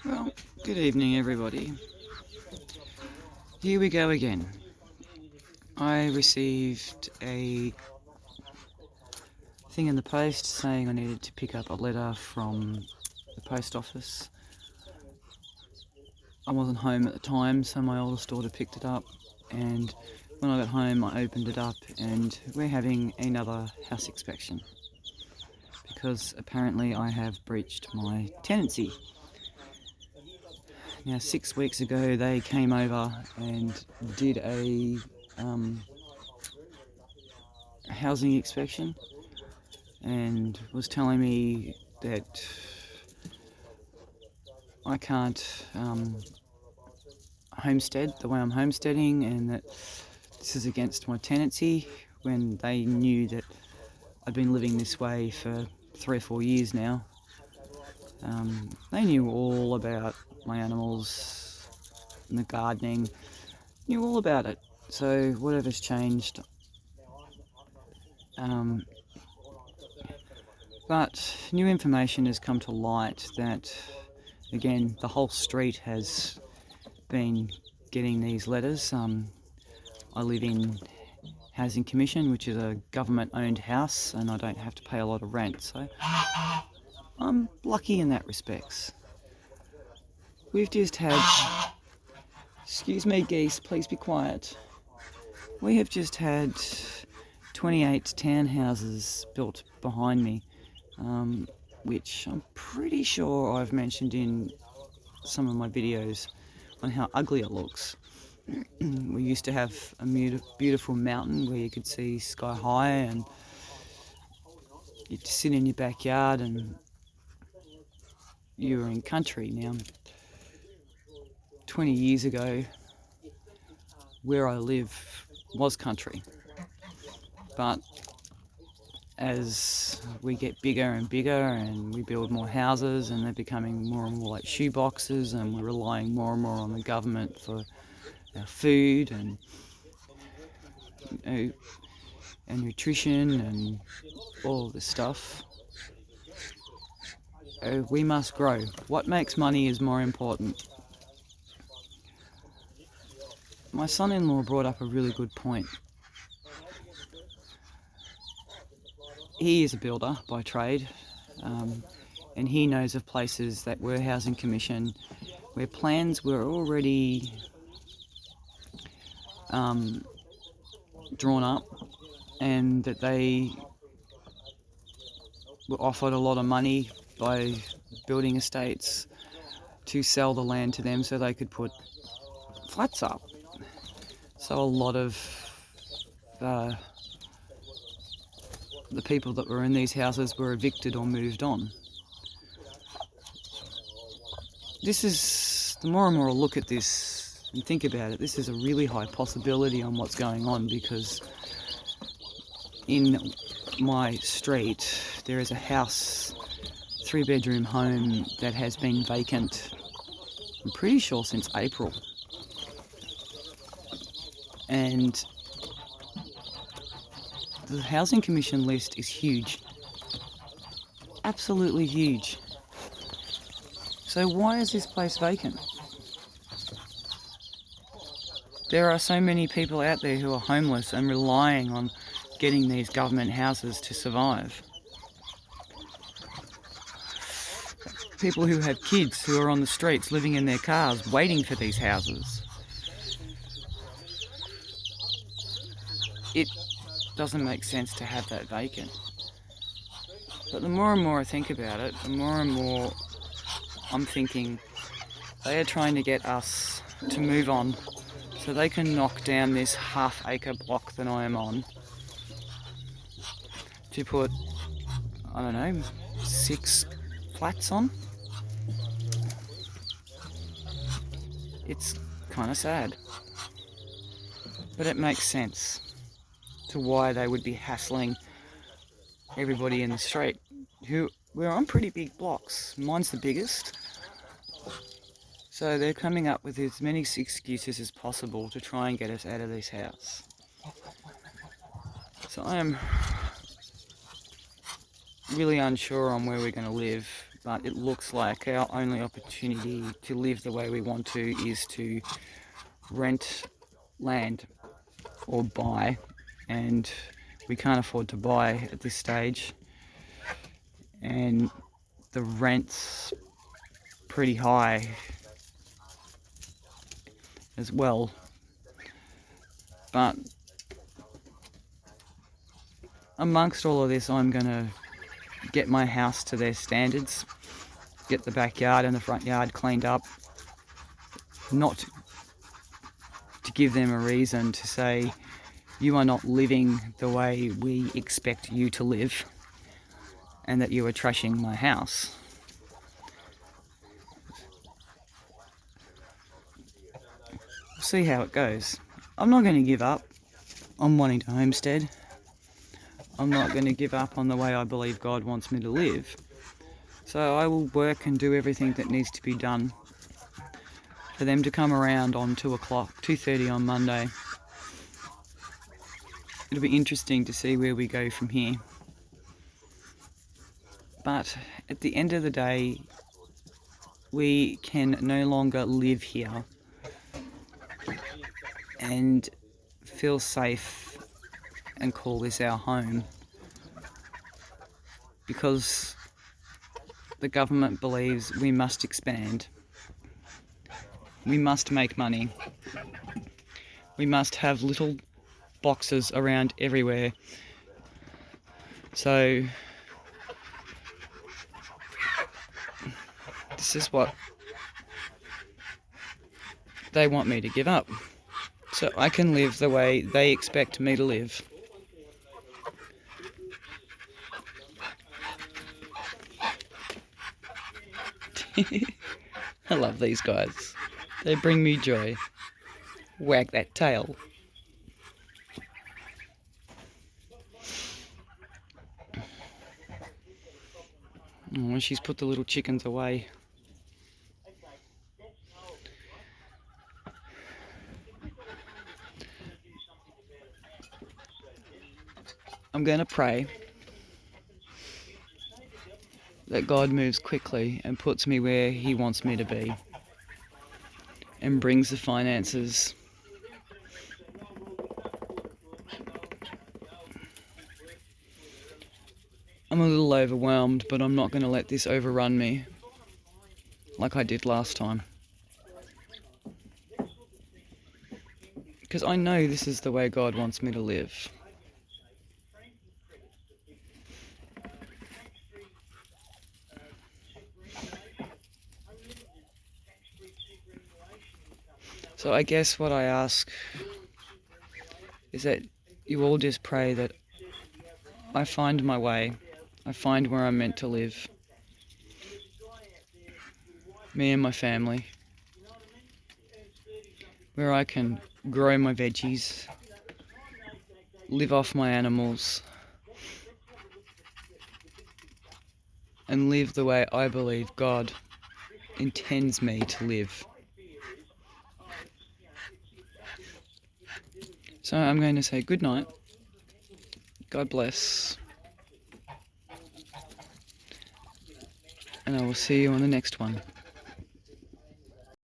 Well, good evening, everybody. Here we go again. I received a thing in the post saying I needed to pick up a letter from the post office. I wasn't home at the time, so my oldest daughter picked it up, and when I got home I opened it up and we're having another house inspection because apparently I have breached my tenancy. Now, 6 weeks ago they came over and did a housing inspection and was telling me that I can't homestead the way I'm homesteading, and that this is against my tenancy, when they knew that I'd been living this way for 3 or 4 years now. They knew all about my animals and the gardening, knew all about it. So whatever's changed. But new information has come to light that, again, the whole street has been getting these letters. I live in Housing Commission, which is a government-owned house, and I don't have to pay a lot of rent, so I'm lucky in that respects. We've just had... Excuse me, geese, please be quiet. We have just had 28 townhouses built behind me, which I'm pretty sure I've mentioned in some of my videos on how ugly it looks. We used to have a beautiful mountain where you could see sky high, and you'd sit in your backyard and you were in country. Now, 20 years ago, where I live was country, but as we get bigger and bigger and we build more houses and they're becoming more and more like shoe boxes, and we're relying more and more on the government for our food and nutrition and all this stuff, we must grow. What makes money is more important. My son-in-law brought up a really good point. He is a builder by trade, and he knows of places that were housing commission where plans were already drawn up, and that they were offered a lot of money by building estates to sell the land to them so they could put flats up. So a lot of the people that were in these houses were evicted or moved on. This is, the more and more I look at this and think about it, this is a really high possibility on what's going on, because in my street there is a house, 3-bedroom home, that has been vacant, I'm pretty sure since April. And the Housing Commission list is huge. Absolutely huge. So why is this place vacant? There are so many people out there who are homeless and relying on getting these government houses to survive. People who have kids who are on the streets living in their cars waiting for these houses. It doesn't make sense to have that vacant. But the more and more I think about it, the more and more I'm thinking they are trying to get us to move on so they can knock down this half-acre block that I am on to put, I don't know, 6 flats on. It's kind of sad, but it makes sense to why they would be hassling everybody in the street. We're on pretty big blocks. Mine's the biggest. So they're coming up with as many excuses as possible to try and get us out of this house. So I am really unsure on where we're going to live. but it looks like our only opportunity to live the way we want to is to rent land or buy, and we can't afford to buy at this stage, and the rent's pretty high as well. But amongst all of this, I'm gonna get my house to their standards, get the backyard and the front yard cleaned up, not to give them a reason to say you are not living the way we expect you to live and that you are trashing my house. We'll see how it goes. I'm not going to give up on wanting to homestead. I'm not going to give up on the way I believe God wants me to live. So I will work and do everything that needs to be done for them to come around on 2:30 on Monday. It'll be interesting to see where we go from here. But at the end of the day, we can no longer live here and feel safe and call this our home because the government believes we must expand. We must make money. We must have little boxes around everywhere. So this is what they want me to give up, so I can live the way they expect me to live. I love these guys. They bring me joy. Wag that tail. Oh, she's put the little chickens away. I'm going to pray that God moves quickly and puts me where He wants me to be and brings the finances. I'm a little overwhelmed, but I'm not going to let this overrun me like I did last time. Because I know this is the way God wants me to live. So I guess what I ask is that you all just pray that I find my way, I find where I'm meant to live. Me and my family. Where I can grow my veggies, live off my animals, and live the way I believe God intends me to live. So I'm going to say good night, God bless, and I will see you on the next one.